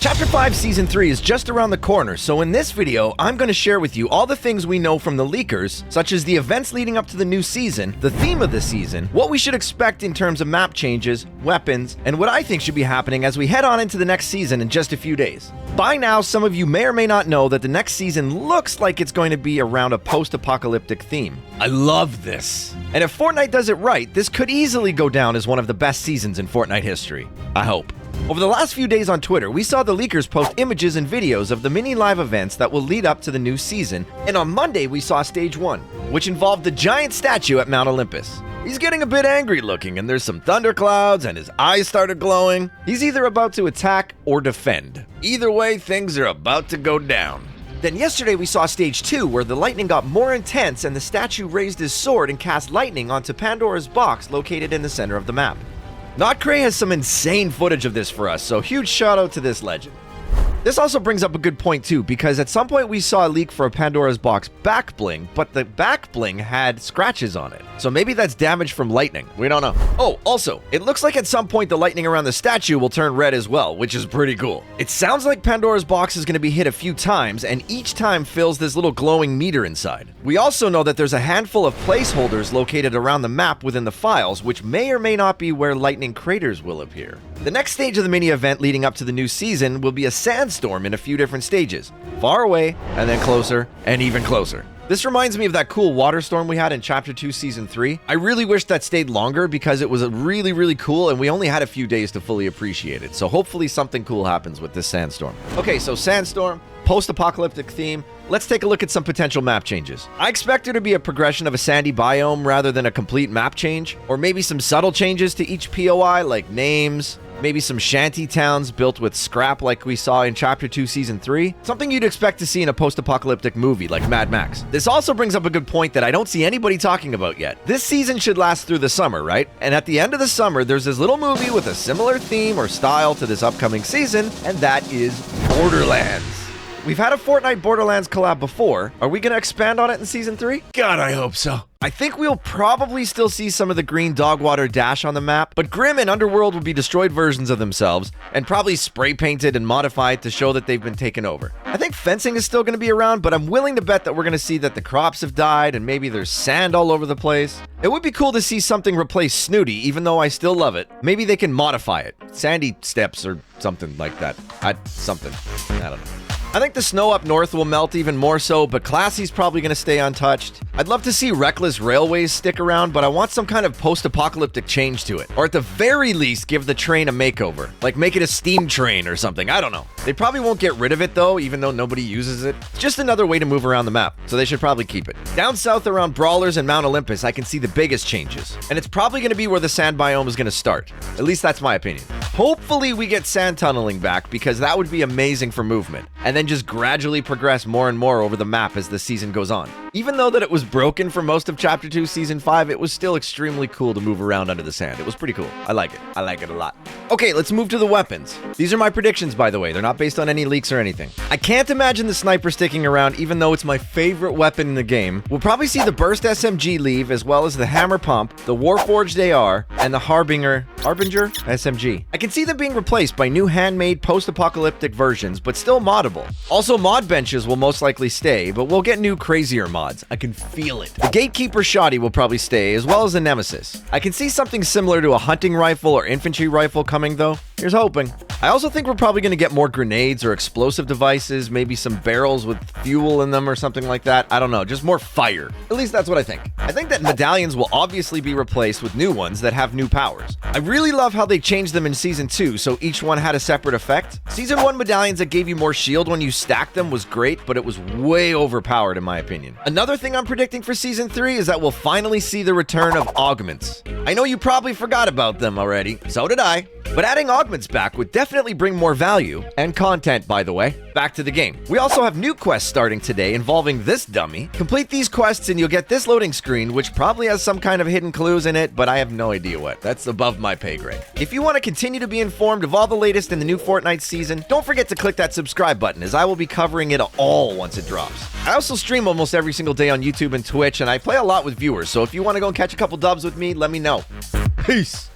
Chapter 5 Season 3 is just around the corner, so in this video, I'm going to share with you all the things we know from the leakers, such as the events leading up to the new season, the theme of the season, what we should expect in terms of map changes, weapons, and what I think should be happening as we head on into the next season in just a few days. By now, some of you may or may not know that the next season looks like it's going to be around a post-apocalyptic theme. I love this. And if Fortnite does it right, this could easily go down as one of the best seasons in Fortnite history. I hope. Over the last few days on Twitter, we saw the leakers post images and videos of the mini live events that will lead up to the new season, and on Monday we saw Stage 1, which involved the giant statue at Mount Olympus. He's getting a bit angry looking, and there's some thunderclouds, and his eyes started glowing. He's either about to attack or defend. Either way, things are about to go down. Then yesterday we saw Stage 2, where the lightning got more intense and the statue raised his sword and cast lightning onto Pandora's box located in the center of the map. NotCray has some insane footage of this for us, so huge shout out to this legend. This also brings up a good point too, because at some point we saw a leak for a Pandora's box back bling, but the back bling had scratches on it. So maybe that's damage from lightning. We don't know. Oh, also, it looks like at some point the lightning around the statue will turn red as well, which is pretty cool. It sounds like Pandora's box is going to be hit a few times, and each time fills this little glowing meter inside. We also know that there's a handful of placeholders located around the map within the files, which may or may not be where lightning craters will appear. The next stage of the mini event leading up to the new season will be a sandstorm in a few different stages. Far away, and then closer, and even closer. This reminds me of that cool water storm we had in Chapter 2 Season 3. I really wish that stayed longer because it was really cool and we only had a few days to fully appreciate it. So hopefully something cool happens with this sandstorm. Okay, so sandstorm, post-apocalyptic theme. Let's take a look at some potential map changes. I expect there to be a progression of a sandy biome rather than a complete map change, or maybe some subtle changes to each POI like names, maybe some shanty towns built with scrap like we saw in Chapter 2 Season 3. Something you'd expect to see in a post-apocalyptic movie like Mad Max. This also brings up a good point that I don't see anybody talking about yet. This season should last through the summer, right? And at the end of the summer, there's this little movie with a similar theme or style to this upcoming season, and that is Borderlands. We've had a Fortnite Borderlands collab before. Are we going to expand on it in Season 3? God, I hope so. I think we'll probably still see some of the green Dogwater Dash on the map, but Grim and Underworld will be destroyed versions of themselves and probably spray painted and modified to show that they've been taken over. I think fencing is still going to be around, but I'm willing to bet that we're going to see that the crops have died and maybe there's sand all over the place. It would be cool to see something replace Snooty, even though I still love it. Maybe they can modify it. Sandy Steps or something like that. I don't know. I think the snow up north will melt even more so, but Classy's probably going to stay untouched. I'd love to see Reckless Railways stick around, but I want some kind of post-apocalyptic change to it. Or at the very least, give the train a makeover. Like make it a steam train or something, I don't know. They probably won't get rid of it though, even though nobody uses it. It's just another way to move around the map, so they should probably keep it. Down south around Brawlers and Mount Olympus, I can see the biggest changes. And it's probably going to be where the sand biome is going to start. At least that's my opinion. Hopefully we get sand tunneling back, because that would be amazing for movement. And then just gradually progress more and more over the map as the season goes on. Even though that it was broken for most of Chapter 2 Season 5, it was still extremely cool to move around under the sand. It was pretty cool. I like it. I like it a lot. Okay, let's move to the weapons. These are my predictions, by the way. They're not based on any leaks or anything. I can't imagine the sniper sticking around, even though it's my favorite weapon in the game. We'll probably see the Burst SMG leave, as well as the Hammer Pump, the Warforged AR, and the Harbinger SMG. I can see them being replaced by new handmade post-apocalyptic versions, but still moddable. Also, mod benches will most likely stay, but we'll get new crazier mods. I can feel it. The Gatekeeper Shoddy will probably stay, as well as the Nemesis. I can see something similar to a hunting rifle or infantry rifle coming though. Here's hoping. I also think we're probably going to get more grenades or explosive devices, maybe some barrels with fuel in them or something like that. I don't know, just more fire. At least that's what I think. I think that medallions will obviously be replaced with new ones that have new powers. I really love how they changed them in Season 2, so each one had a separate effect. Season 1 medallions that gave you more shield when you stacked them was great, but it was way overpowered in my opinion. Another thing I'm predicting for Season 3 is that we'll finally see the return of augments. I know you probably forgot about them already, so did I. But adding augments back would definitely bring more value, and content by the way, back to the game. We also have new quests starting today involving this dummy. Complete these quests and you'll get this loading screen, which probably has some kind of hidden clues in it, but I have no idea what. That's above my pay grade. If you want to continue to be informed of all the latest in the new Fortnite season, don't forget to click that subscribe button, as I will be covering it all once it drops. I also stream almost every single day on YouTube and Twitch, and I play a lot with viewers, so if you want to go and catch a couple dubs with me, let me know. Peace!